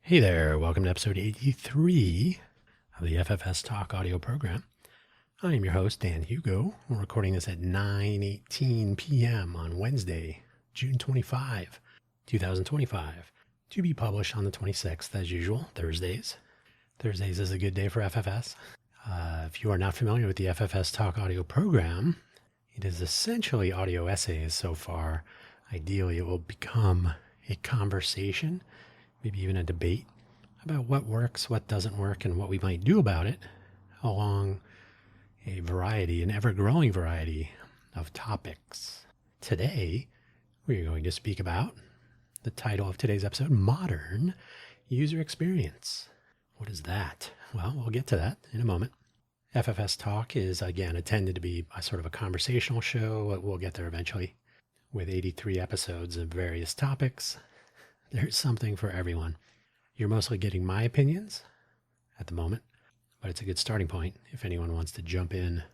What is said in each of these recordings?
Hey there, welcome to episode 83 of the FFS Talk audio program. I am your host, Dan Hugo. We're recording this at 9:18 p.m. on Wednesday, June 25, 2025, to be published on the 26th, as usual, Thursdays. Thursdays is a good day for FFS. If you are not familiar with the FFS Talk audio program, it is essentially audio essays so far. Ideally, it will become a conversation, maybe even a debate about what works, what doesn't work, and what we might do about it along a variety, an ever-growing variety of topics. Today, we are going to speak about the title of today's episode, Modern User Experience. What is that? Well, we'll get to that in a moment. FFS Talk is, again, intended to be a sort of a conversational show. We'll get there eventually. With 83 episodes of various topics, there's something for everyone. You're mostly getting my opinions at the moment, but it's a good starting point if anyone wants to jump in.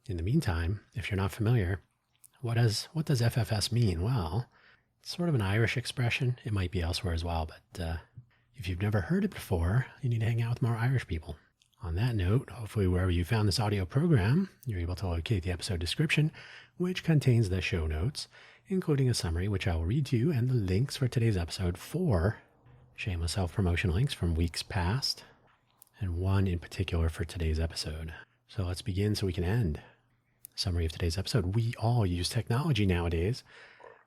In the meantime, if you're not familiar, what does FFS mean? Well, it's sort of an Irish expression. It might be elsewhere as well, but if you've never heard it before, you need to hang out with more Irish people. On that note, hopefully wherever you found this audio program, you're able to locate the episode description, which contains the show notes, including a summary, which I will read to you, and the links for today's episode, 4 shameless self-promotion links from weeks past, and one in particular for today's episode. So let's begin so we can end. Summary of today's episode. We all use technology nowadays.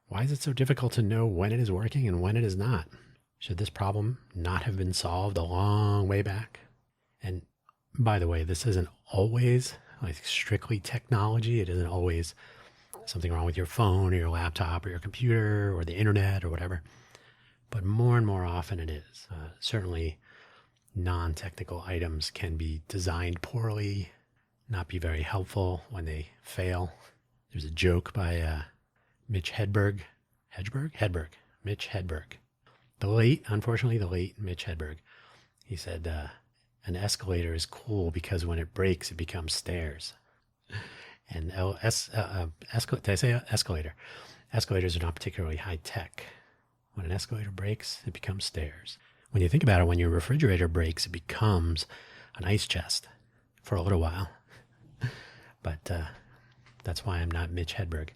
Why is it so difficult to know when it is working and when it is not? Should this problem not have been solved a long way back? And by the way, this isn't always like strictly technology. It isn't always something wrong with your phone or your laptop or your computer or the internet or whatever. But more and more often it is. Certainly non-technical items can be designed poorly, not be very helpful when they fail. There's a joke by Mitch Hedberg. Mitch Hedberg. Unfortunately, the late Mitch Hedberg. He said, an escalator is cool because when it breaks, it becomes stairs. And did I say escalator? Escalators are not particularly high tech. When an escalator breaks, it becomes stairs. When you think about it, when your refrigerator breaks, it becomes an ice chest for a little while. But that's why I'm not Mitch Hedberg.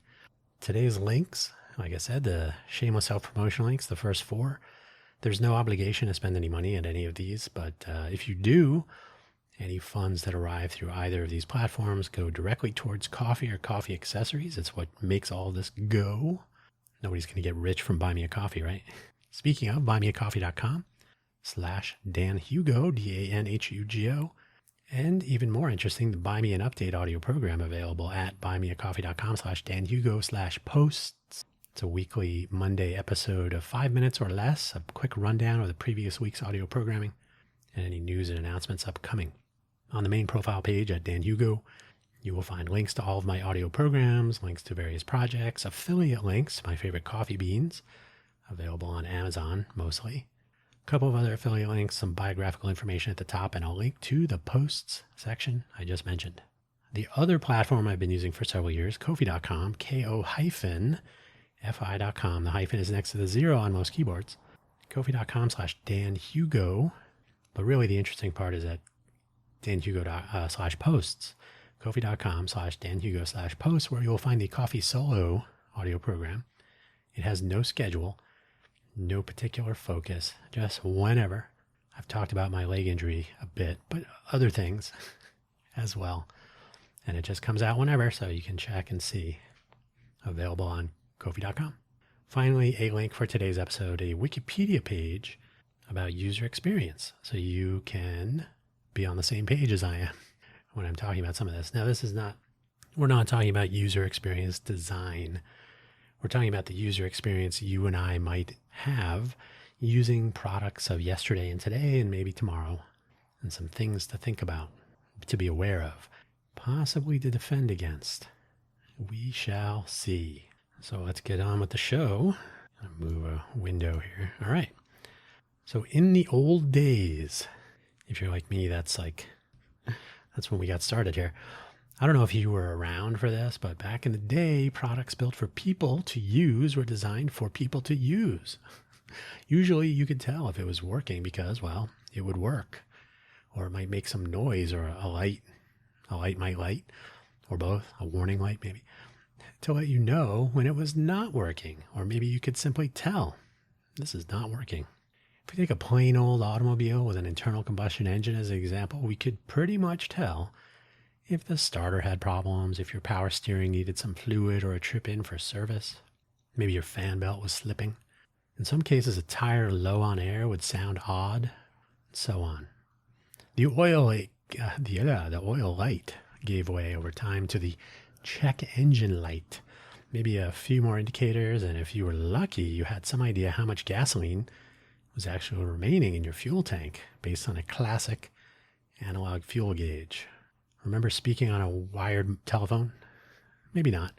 Today's links, like I said, the shameless self-promotion links, the first 4, there's no obligation to spend any money at any of these, but if you do, any funds that arrive through either of these platforms go directly towards coffee or coffee accessories. It's what makes all this go. Nobody's going to get rich from Buy Me a Coffee, right? Speaking of, buymeacoffee.com/DanHugo, DanHugo. And even more interesting, the Buy Me an Update audio program available at buymeacoffee.com/DanHugo/posts. It's a weekly Monday episode of 5 minutes or less, a quick rundown of the previous week's audio programming and any news and announcements upcoming. On the main profile page at Dan Hugo, you will find links to all of my audio programs, links to various projects, affiliate links, my favorite coffee beans, available on Amazon mostly, a couple of other affiliate links, some biographical information at the top, and a link to the posts section I just mentioned. The other platform I've been using for several years, Ko-fi.com, Ko-fi.com. The hyphen is next to the 0 on most keyboards. Ko-fi.com/Dan Hugo. But really the interesting part is at danhugo./posts, Ko-fi.com/danhugo/posts, where you'll find the Coffee Solo audio program. It has no schedule, no particular focus, just whenever. I've talked about my leg injury a bit, but other things as well. And it just comes out whenever, so you can check and see. Available on Ko-fi.com. Finally, a link for today's episode, a Wikipedia page about user experience, so you can be on the same page as I am when I'm talking about some of this. Now, we're not talking about user experience design. We're talking about the user experience you and I might have using products of yesterday and today and maybe tomorrow, and some things to think about, to be aware of, possibly to defend against. We shall see. So let's get on with the show. I'll move a window here. All right. So in the old days, if you're like me, that's when we got started here. I don't know if you were around for this, but back in the day, products built for people to use were designed for people to use. Usually you could tell if it was working because, well, it would work. Or it might make some noise, or a light might light, or both, a warning light maybe, to let you know when it was not working. Or maybe you could simply tell this is not working. If we take a plain old automobile with an internal combustion engine as an example, we could pretty much tell if the starter had problems, if your power steering needed some fluid or a trip in for service. Maybe your fan belt was slipping. In some cases, a tire low on air would sound odd, and so on. The oil light gave way over time to the check engine light. Maybe a few more indicators, and if you were lucky, you had some idea how much gasoline was actually remaining in your fuel tank based on a classic analog fuel gauge. Remember speaking on a wired telephone? Maybe not.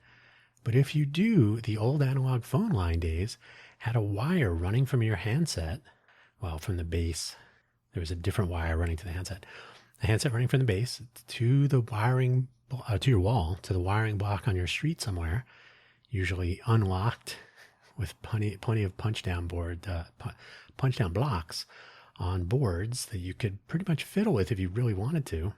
But if you do, the old analog phone line days had a wire running from your handset, well, from the base. There was a different wire running to the handset. The handset running from the base to the wiring, to your wall, to the wiring block on your street somewhere, usually unlocked with plenty of punch down blocks on boards that you could pretty much fiddle with if you really wanted to,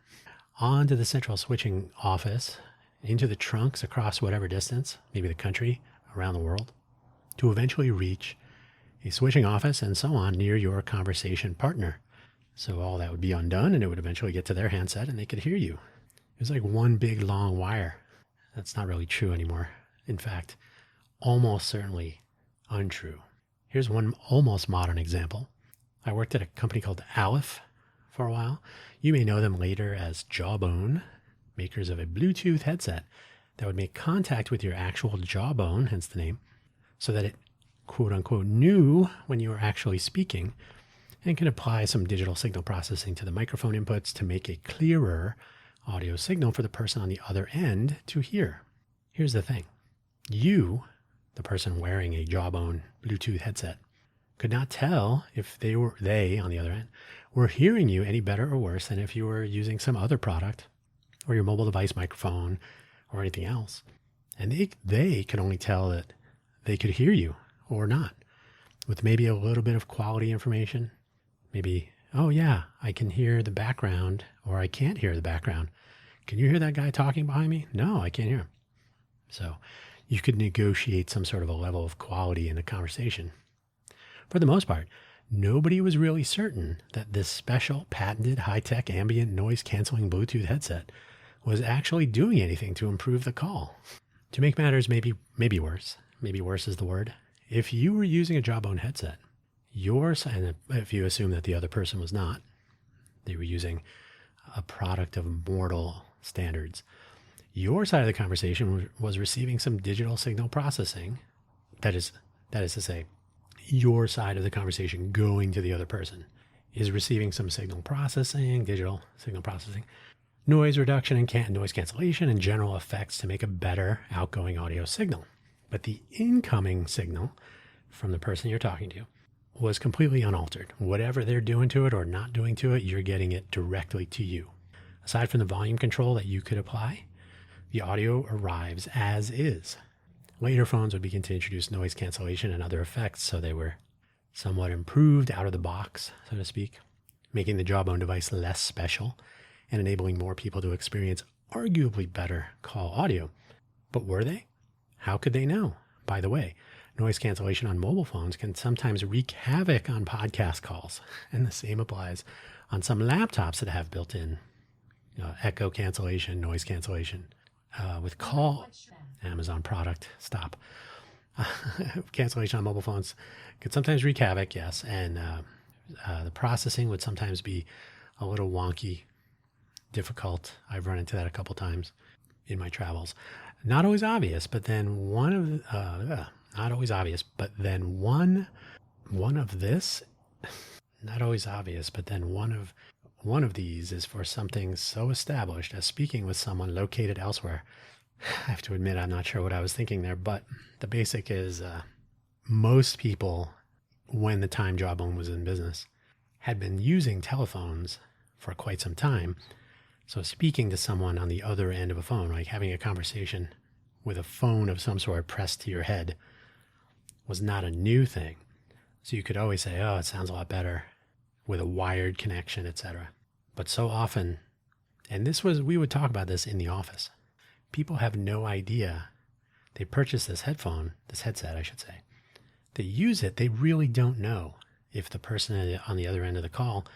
onto the central switching office, into the trunks across whatever distance, maybe the country, around the world, to eventually reach a switching office and so on near your conversation partner. So all that would be undone and it would eventually get to their handset and they could hear you. It was like one big long wire. That's not really true anymore. In fact, almost certainly untrue. Here's one almost modern example. I worked at a company called Aleph for a while. You may know them later as Jawbone, makers of a Bluetooth headset that would make contact with your actual jawbone, hence the name, so that it quote unquote knew when you were actually speaking and can apply some digital signal processing to the microphone inputs to make a clearer audio signal for the person on the other end to hear. Here's the thing. You, the person wearing a Jawbone Bluetooth headset, could not tell if they on the other end were hearing you any better or worse than if you were using some other product or your mobile device microphone or anything else. And they could only tell that they could hear you or not, with maybe a little bit of quality information. Maybe, oh yeah, I can hear the background, or I can't hear the background. Can you hear that guy talking behind me? No, I can't hear him. So you could negotiate some sort of a level of quality in the conversation. For the most part, nobody was really certain that this special patented high-tech ambient noise canceling Bluetooth headset was actually doing anything to improve the call. To make matters maybe worse is the word, if you were using a Jawbone headset, and if you assume that the other person was not, they were using a product of mortal standards, your side of the conversation was receiving some digital signal processing. That is to say, your side of the conversation going to the other person is receiving some signal processing, digital signal processing, noise reduction and noise cancellation, and general effects to make a better outgoing audio signal. But the incoming signal from the person you're talking to was completely unaltered. Whatever they're doing to it or not doing to it, you're getting it directly to you. Aside from the volume control that you could apply, the audio arrives as is. Later phones would begin to introduce noise cancellation and other effects, so they were somewhat improved out of the box, so to speak, making the Jawbone device less special and enabling more people to experience arguably better call audio. But were they? How could they know? By the way, noise cancellation on mobile phones can sometimes wreak havoc on podcast calls, and the same applies on some laptops that have built-in echo cancellation, noise cancellation. With call, Amazon product, stop. Cancellation on mobile phones could sometimes wreak havoc, yes, and the processing would sometimes be a little wonky, difficult. I've run into that a couple times in my travels. Not always obvious, but then one of these is for something so established as speaking with someone located elsewhere. I have to admit, I'm not sure what I was thinking there, but the basic is most people, when the time Jawbone was in business, had been using telephones for quite some time. So speaking to someone on the other end of a phone, like having a conversation with a phone of some sort pressed to your head, was not a new thing. So you could always say, oh, it sounds a lot better with a wired connection, etc. But so often, and we would talk about this in the office. People have no idea. They purchase this headset, I should say. They use it. They really don't know if the person on the other end of the call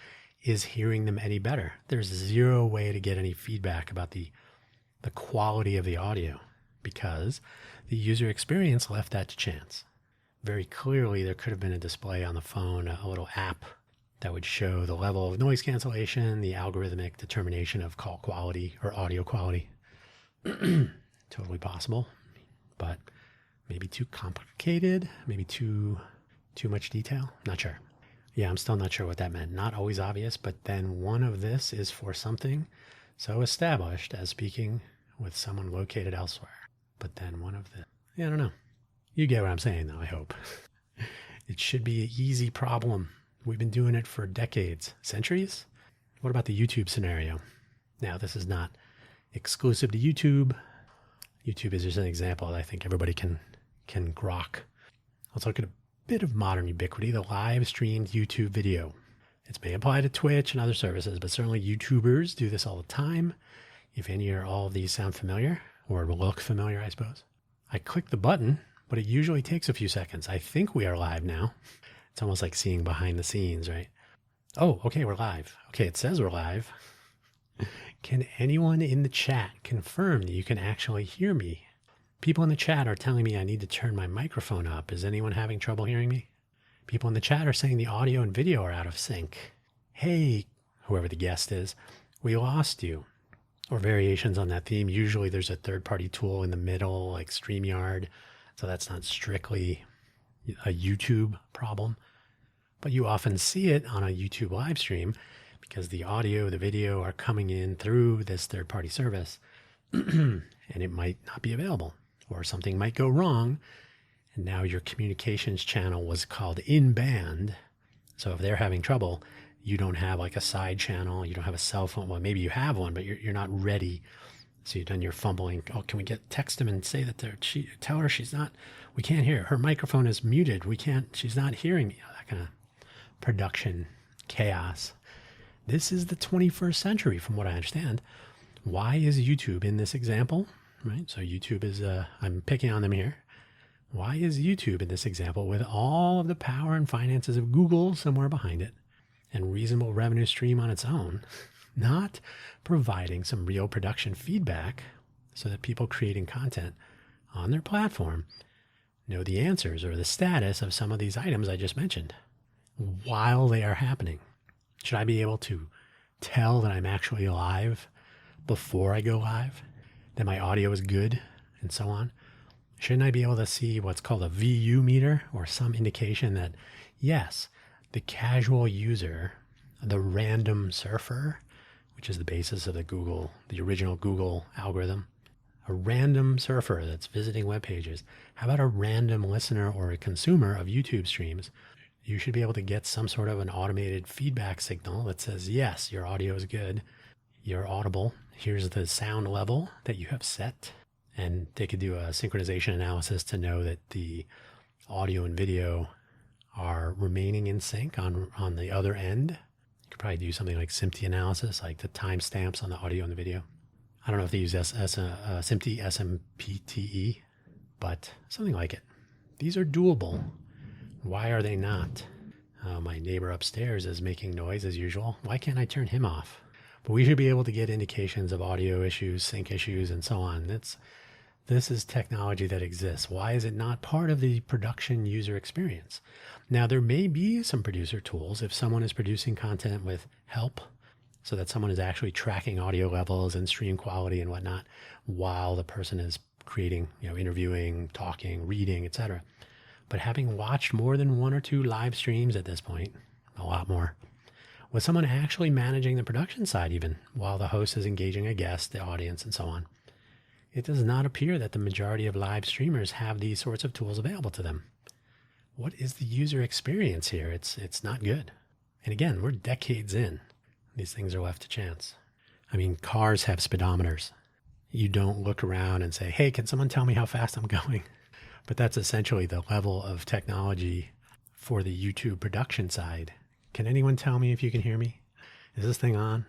is hearing them any better. There's zero way to get any feedback about the quality of the audio because the user experience left that to chance. Very clearly, there could have been a display on the phone, a little app that would show the level of noise cancellation, the algorithmic determination of call quality or audio quality. Totally possible, but maybe too complicated, maybe too much detail. Not sure. Yeah, I'm still not sure what that meant. Not always obvious, but then one of this is for something so established as speaking with someone located elsewhere. But then one of the, yeah, I don't know. You get what I'm saying, though, I hope. It should be an easy problem. We've been doing it for decades, centuries. What about the YouTube scenario? Now, this is not exclusive to YouTube. YouTube is just an example that I think everybody can grok. Let's look at a bit of modern ubiquity, the live streamed YouTube video. It may apply to Twitch and other services, but certainly YouTubers do this all the time. If any or all of these sound familiar, or look familiar, I suppose. I click the button, but it usually takes a few seconds. I think we are live now. It's almost like seeing behind the scenes, right? Oh, okay, we're live. Okay, it says we're live. Can anyone in the chat confirm that you can actually hear me? People in the chat are telling me I need to turn my microphone up. Is anyone having trouble hearing me? People in the chat are saying the audio and video are out of sync. Hey, whoever the guest is, we lost you. Or variations on that theme. Usually there's a third-party tool in the middle, like StreamYard. So that's not strictly a YouTube problem. But you often see it on a YouTube live stream because the audio, the video are coming in through this third-party service. And it might not be available. Or something might go wrong. And now your communications channel was called in-band. So if they're having trouble, you don't have like a side channel, you don't have a cell phone. Well, maybe you have one, but you're not ready. So you've done your fumbling. Oh, can we text them and say that tell her we can't hear. Her microphone is muted. She's not hearing me. That kind of production chaos. This is the 21st century from what I understand. Why is YouTube in this example? Right. So YouTube is, I'm picking on them here. Why is YouTube in this example with all of the power and finances of Google somewhere behind it and reasonable revenue stream on its own, not providing some real production feedback so that people creating content on their platform know the answers or the status of some of these items I just mentioned while they are happening? Should I be able to tell that I'm actually live before I go live, that my audio is good, and so on? Shouldn't I be able to see what's called a VU meter or some indication that, yes, the casual user, the random surfer, which is the basis of the original Google algorithm, a random surfer that's visiting web pages. How about a random listener or a consumer of YouTube streams? You should be able to get some sort of an automated feedback signal that says, yes, your audio is good, you're audible, here's the sound level that you have set. And they could do a synchronization analysis to know that the audio and video are remaining in sync on the other end. You could probably do something like SMPTE analysis, like the timestamps on the audio and the video. I don't know if they use SMPTE, SMPTE, but something like it. These are doable. Why are they not? My neighbor upstairs is making noise as usual. Why can't I turn him off? But we should be able to get indications of audio issues, sync issues, and so on. This is technology that exists. Why is it not part of the production user experience? Now, there may be some producer tools if someone is producing content with help, so that someone is actually tracking audio levels and stream quality and whatnot while the person is creating, interviewing, talking, reading, etc. But having watched more than one or two live streams at this point, a lot more, with someone actually managing the production side even while the host is engaging a guest, the audience, and so on, it does not appear that the majority of live streamers have these sorts of tools available to them. What is the user experience here? It's not good. And again, we're decades in. These things are left to chance. I mean, cars have speedometers. You don't look around and say, hey, can someone tell me how fast I'm going? But that's essentially the level of technology for the YouTube production side. Can anyone tell me if you can hear me? Is this thing on?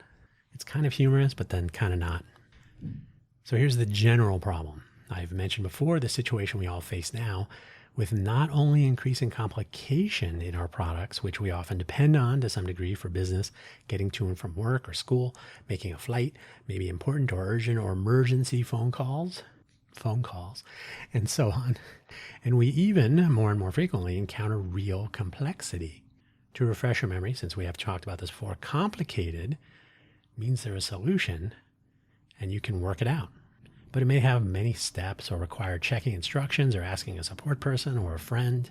It's kind of humorous, but then kind of not. So here's the general problem. I've mentioned before the situation we all face now with not only increasing complication in our products, which we often depend on to some degree for business, getting to and from work or school, making a flight, maybe important or urgent or emergency phone calls, and so on. And we even more and more frequently encounter real complexity. To refresh your memory, since we have talked about this before, complicated means there's a solution and you can work it out. But it may have many steps or require checking instructions or asking a support person or a friend,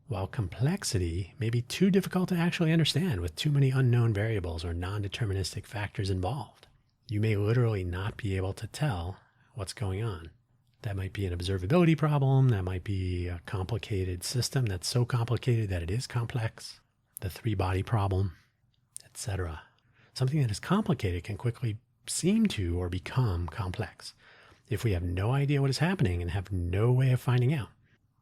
while complexity may be too difficult to actually understand with too many unknown variables or non-deterministic factors involved. You may literally not be able to tell what's going on. That might be an observability problem. That might be a complicated system that's so complicated that it is complex. The three-body problem, etc. Something that is complicated can quickly seem to or become complex if we have no idea what is happening and have no way of finding out.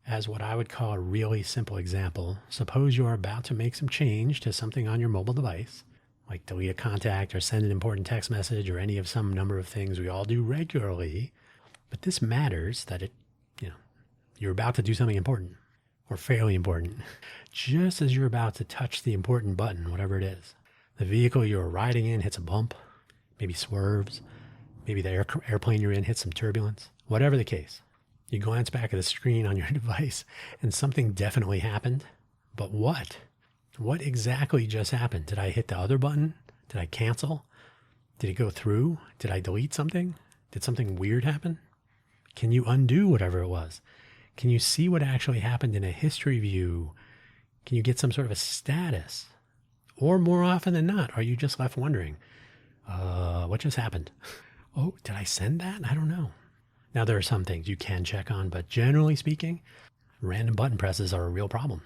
As what I would call a really simple example, suppose you are about to make some change to something on your mobile device, like delete a contact or send an important text message or any of some number of things we all do regularly. But this matters that you're about to do something important or fairly important, just as you're about to touch the important button, whatever it is. The vehicle you're riding in hits a bump, maybe swerves, maybe the airplane you're in hits some turbulence, whatever the case. You glance back at the screen on your device and something definitely happened. But what? What exactly just happened? Did I hit the other button? Did I cancel? Did it go through? Did I delete something? Did something weird happen? Can you undo whatever it was? Can you see what actually happened in a history view? Can you get some sort of a status? Or more often than not, are you just left wondering, what just happened? Oh, did I send that? I don't know. Now, there are some things you can check on, but generally speaking, random button presses are a real problem,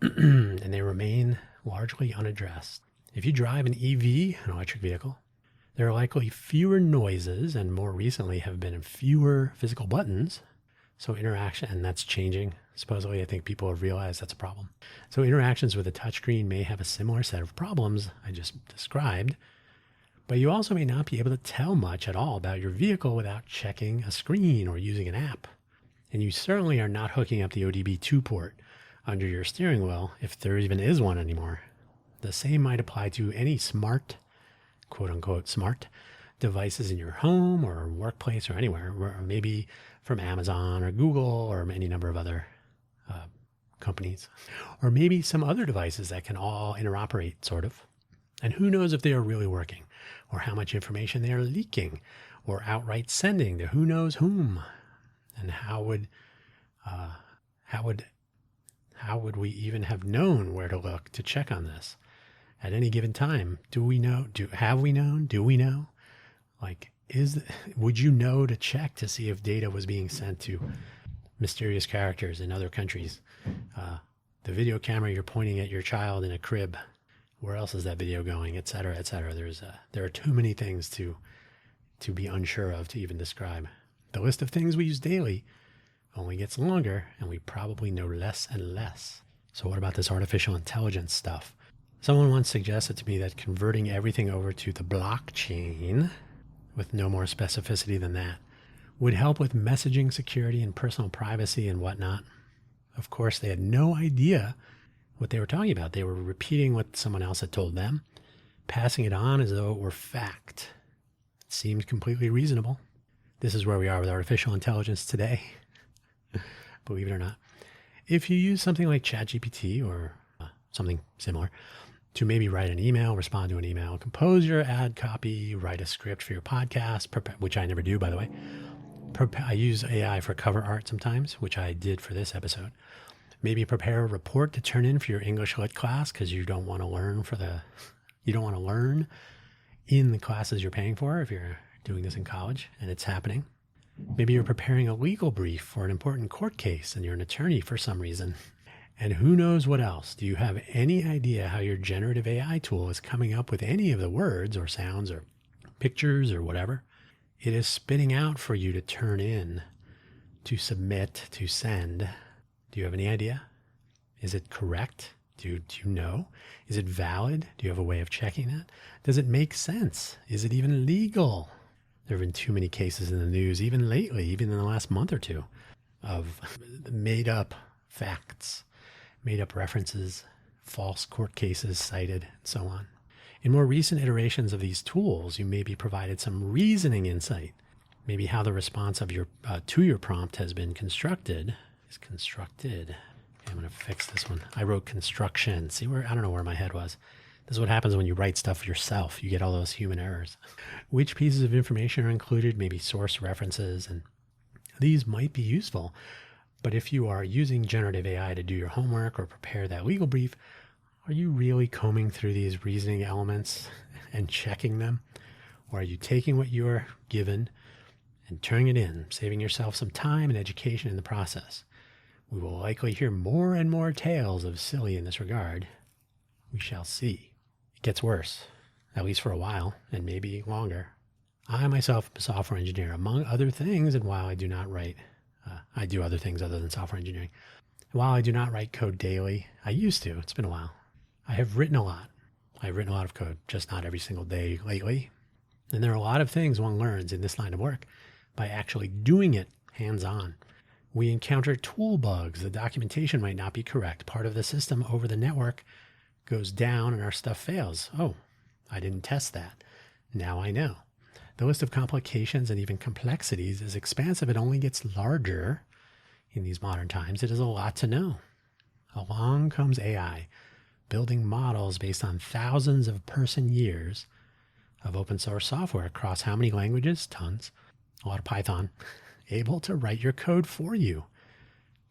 and they remain largely unaddressed. If you drive an EV, an electric vehicle, there are likely fewer noises and more recently have been fewer physical buttons. So interaction, and that's changing. Supposedly, I think people have realized that's a problem. So interactions with a touchscreen may have a similar set of problems I just described, but you also may not be able to tell much at all about your vehicle without checking a screen or using an app. And you certainly are not hooking up the ODB2 port under your steering wheel, if there even is one anymore. The same might apply to any smart, quote unquote, smart devices in your home or workplace or anywhere, or maybe from Amazon or Google or any number of other companies, or maybe some other devices that can all interoperate, sort of. And who knows if they are really working, or how much information they are leaking, or outright sending to who knows whom. And how would we even have known where to look to check on this at any given time? Do we know? Have we known? Do we know? Would you know to check to see if data was being sent to mysterious characters in other countries? The video camera you're pointing at your child in a crib, where else is that video going, et cetera, et cetera. There are too many things to be unsure of to even describe. The list of things we use daily only gets longer, and we probably know less and less. So what about this artificial intelligence stuff? Someone once suggested to me that converting everything over to the blockchain, with no more specificity than that, would help with messaging security and personal privacy and whatnot. Of course, they had no idea what they were talking about. They were repeating what someone else had told them, passing it on as though it were fact. It seemed completely reasonable. This is where we are with artificial intelligence today, believe it or not. If you use something like ChatGPT or something similar to maybe write an email, respond to an email, compose your ad copy, write a script for your podcast, which I never do, by the way. I use AI for cover art sometimes, which I did for this episode. Maybe prepare a report to turn in for your English Lit class because you don't want to learn in the classes you're paying for if you're doing this in college and it's happening. Maybe you're preparing a legal brief for an important court case and you're an attorney for some reason. And who knows what else? Do you have any idea how your generative AI tool is coming up with any of the words or sounds or pictures or whatever it is spitting out for you to turn in, to submit, to send? Do you have any idea? Is it correct? Do you know? Is it valid? Do you have a way of checking that? Does it make sense? Is it even legal? There have been too many cases in the news, even lately, even in the last month or two, of made up facts, made up references, false court cases cited, and so on. In more recent iterations of these tools, you may be provided some reasoning insight, maybe how the response of your to your prompt has been constructed. Is constructed. Okay, I'm going to fix this one. I wrote construction. See where, I don't know where my head was. This is what happens when you write stuff yourself. You get all those human errors. Which pieces of information are included, maybe source references, and these might be useful. But if you are using generative AI to do your homework or prepare that legal brief, are you really combing through these reasoning elements and checking them? Or are you taking what you're given and turning it in, saving yourself some time and education in the process? We will likely hear more and more tales of silly in this regard. We shall see. It gets worse, at least for a while, and maybe longer. I myself am a software engineer, among other things, and while I do not write, I do other things other than software engineering. While I do not write code daily, I used to. It's been a while. I have written a lot. I've written a lot of code, just not every single day lately. And there are a lot of things one learns in this line of work by actually doing it hands-on. We encounter tool bugs. The documentation might not be correct. Part of the system over the network goes down and our stuff fails. Oh, I didn't test that. Now I know. The list of complications and even complexities is expansive. It only gets larger in these modern times. It is a lot to know. Along comes AI, building models based on thousands of person years of open source software across how many languages? Tons. A lot of Python. Able to write your code for you.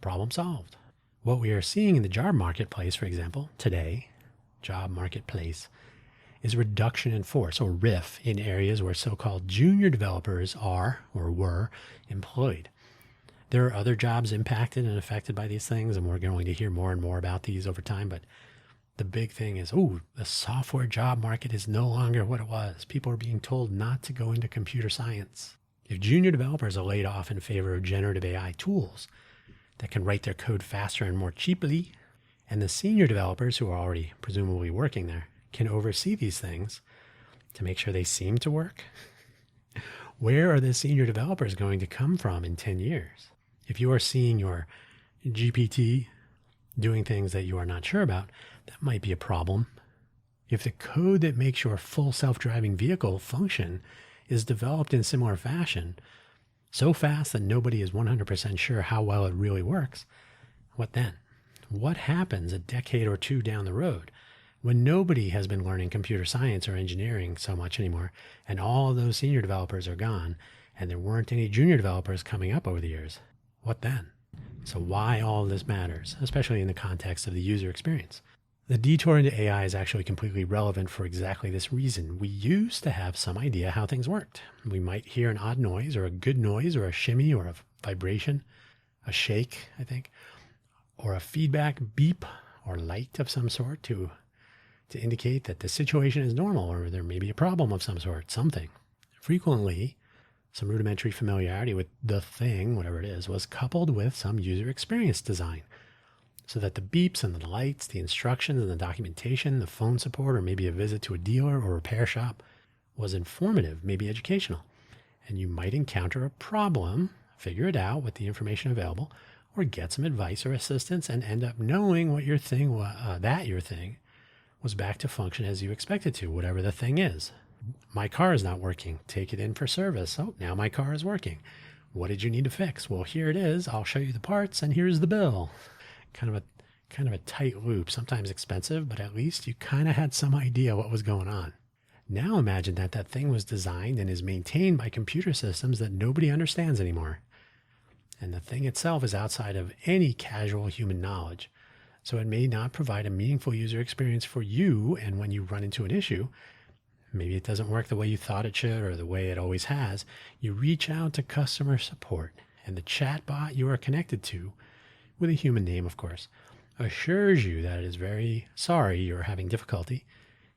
Problem solved. What we are seeing in the job marketplace, for example, today, job marketplace, is reduction in force, or RIF, in areas where so-called junior developers are or were employed. There are other jobs impacted and affected by these things, and we're going to hear more and more about these over time. But the big thing is, the software job market is no longer what it was. People are being told not to go into computer science. If junior developers are laid off in favor of generative AI tools that can write their code faster and more cheaply, and the senior developers who are already presumably working there can oversee these things to make sure they seem to work, where are the senior developers going to come from in 10 years? If you are seeing your GPT doing things that you are not sure about, that might be a problem. If the code that makes your full self-driving vehicle function is developed in similar fashion, so fast that nobody is 100% sure how well it really works, what then? What happens a decade or two down the road when nobody has been learning computer science or engineering so much anymore, and all of those senior developers are gone, and there weren't any junior developers coming up over the years? What then? So why all of this matters, especially in the context of the user experience. The detour into AI is actually completely relevant for exactly this reason. We used to have some idea how things worked. We might hear an odd noise or a good noise or a shimmy or a vibration, a shake, I think, or a feedback beep or light of some sort to indicate that the situation is normal or there may be a problem of some sort, something. Frequently, some rudimentary familiarity with the thing, whatever it is, was coupled with some user experience design, so that the beeps and the lights, the instructions and the documentation, the phone support, or maybe a visit to a dealer or repair shop was informative, maybe educational. And you might encounter a problem, figure it out with the information available, or get some advice or assistance and end up knowing what your thing, that your thing was back to function as you expected to, whatever the thing is. My car is not working. Take it in for service. Oh, now my car is working. What did you need to fix? Well, here it is. I'll show you the parts and here's the bill. Kind of a tight loop, sometimes expensive, but at least you kind of had some idea what was going on. Now imagine that thing was designed and is maintained by computer systems that nobody understands anymore. And the thing itself is outside of any casual human knowledge. So it may not provide a meaningful user experience for you, and when you run into an issue, maybe it doesn't work the way you thought it should or the way it always has, you reach out to customer support, and the chatbot you are connected to, with a human name of course, assures you that it is very sorry you're having difficulty,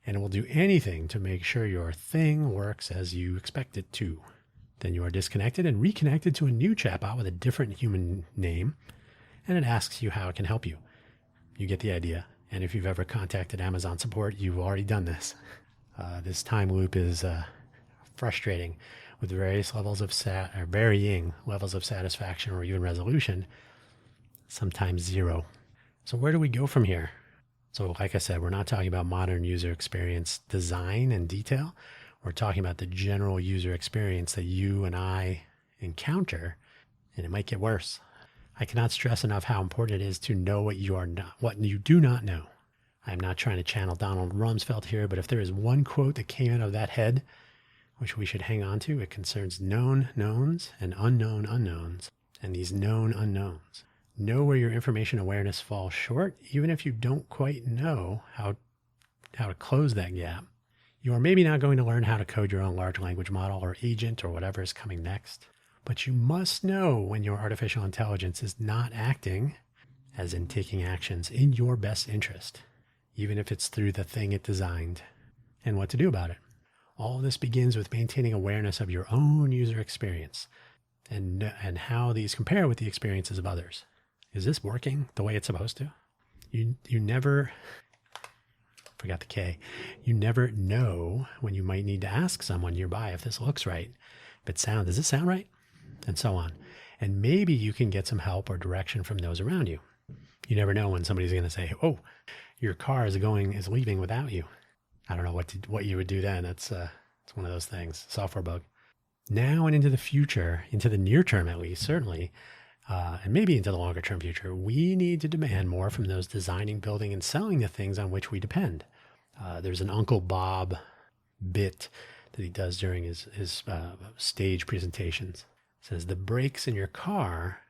and it will do anything to make sure your thing works as you expect it to. Then you are disconnected and reconnected to a new chatbot with a different human name, and it asks you how it can help you. You get the idea. And if you've ever contacted Amazon support, you've already done this. This time loop is frustrating with various levels of varying levels of satisfaction or even resolution, sometimes zero. So where do we go from here? So like I said, we're not talking about modern user experience design and detail. We're talking about the general user experience that you and I encounter, and it might get worse. I cannot stress enough how important it is to know what you do not know. I'm not trying to channel Donald Rumsfeld here, but if there is one quote that came out of that head, which we should hang on to, it concerns known knowns and unknown unknowns, and these known unknowns. Know where your information awareness falls short, even if you don't quite know how to close that gap. You are maybe not going to learn how to code your own large language model or agent or whatever is coming next, but you must know when your artificial intelligence is not acting, as in taking actions in your best interest, even if it's through the thing it designed, and what to do about it. All of this begins with maintaining awareness of your own user experience and how these compare with the experiences of others. Is this working the way it's supposed to? You never, forgot the K, you never know when you might need to ask someone nearby if this looks right, if does it sound right? And so on. And maybe you can get some help or direction from those around you. You never know when somebody's going to say, oh, your car is leaving without you. I don't know what you would do then. It's one of those things, software bug. Now and into the future, into the near term at least, certainly, and maybe into the longer term future, we need to demand more from those designing, building, and selling the things on which we depend. There's an Uncle Bob bit that he does during his stage presentations. It says the brakes in your car,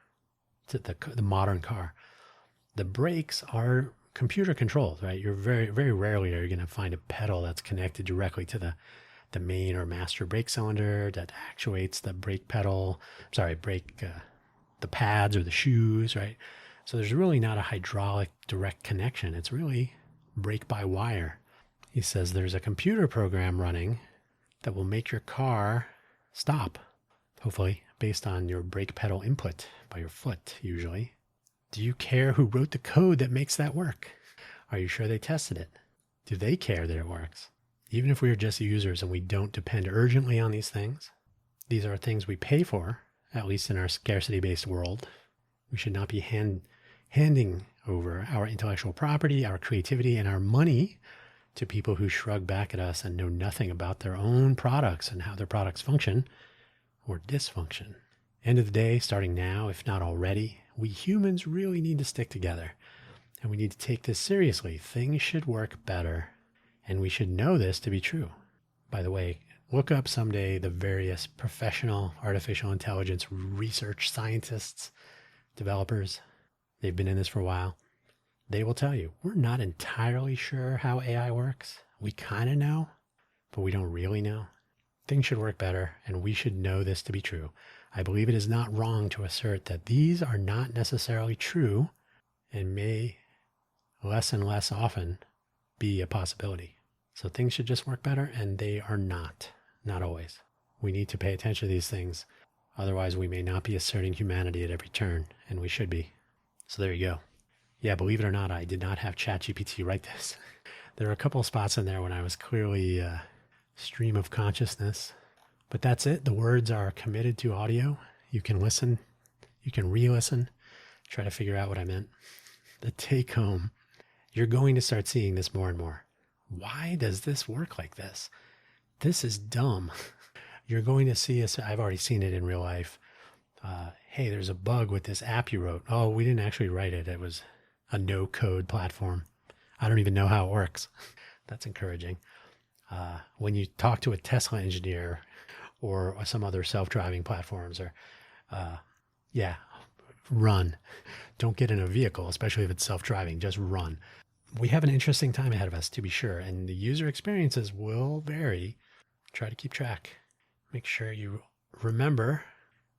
the modern car, the brakes are computer controlled, right? You're very, very rarely are you going to find a pedal that's connected directly to the main or master brake cylinder that actuates the brake pedal, the pads or the shoes, right? So there's really not a hydraulic direct connection. It's really brake by wire. He says there's a computer program running that will make your car stop, hopefully based on your brake pedal input by your foot, usually. Do you care who wrote the code that makes that work? Are you sure they tested it? Do they care that it works? Even if we are just users and we don't depend urgently on these things, these are things we pay for, at least in our scarcity-based world. We should not be handing over our intellectual property, our creativity, and our money to people who shrug back at us and know nothing about their own products and how their products function or dysfunction. End of the day, starting now, if not already, we humans really need to stick together, and we need to take this seriously. Things should work better, and we should know this to be true. By the way, look up someday the various professional artificial intelligence research scientists, developers. They've been in this for a while. They will tell you, we're not entirely sure how AI works. We kind of know, but we don't really know. Things should work better, and we should know this to be true. I believe it is not wrong to assert that these are not necessarily true and may less and less often be a possibility. So things should just work better, and they are not always. We need to pay attention to these things. Otherwise, we may not be asserting humanity at every turn, and we should be. So there you go. Yeah, believe it or not, I did not have ChatGPT write this. There are a couple of spots in there when I was clearly stream of consciousness. But that's it. The words are committed to audio. You can listen. You can re-listen. Try to figure out what I meant. The take home. You're going to start seeing this more and more. Why does this work like this? This is dumb. You're going to see us. I've already seen it in real life. Hey, there's a bug with this app you wrote. Oh, we didn't actually write it. It was a no-code platform. I don't even know how it works. That's encouraging. When you talk to a Tesla engineer or some other self-driving platforms, or run. Don't get in a vehicle, especially if it's self-driving. Just run. We have an interesting time ahead of us, to be sure, and the user experiences will vary. Try to keep track. Make sure you remember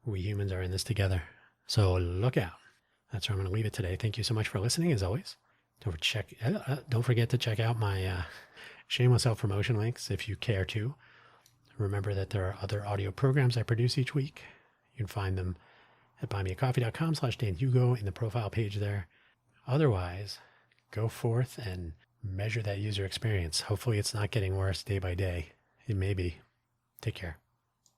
we humans are in this together. So look out. That's where I'm going to leave it today. Thank you so much for listening, as always. Don't forget to check out my shameless self-promotion links if you care to. Remember that there are other audio programs I produce each week. You can find them at buymeacoffee.com/DanHugo in the profile page there. Otherwise, go forth and measure that user experience. Hopefully it's not getting worse day by day. It may be. Take care.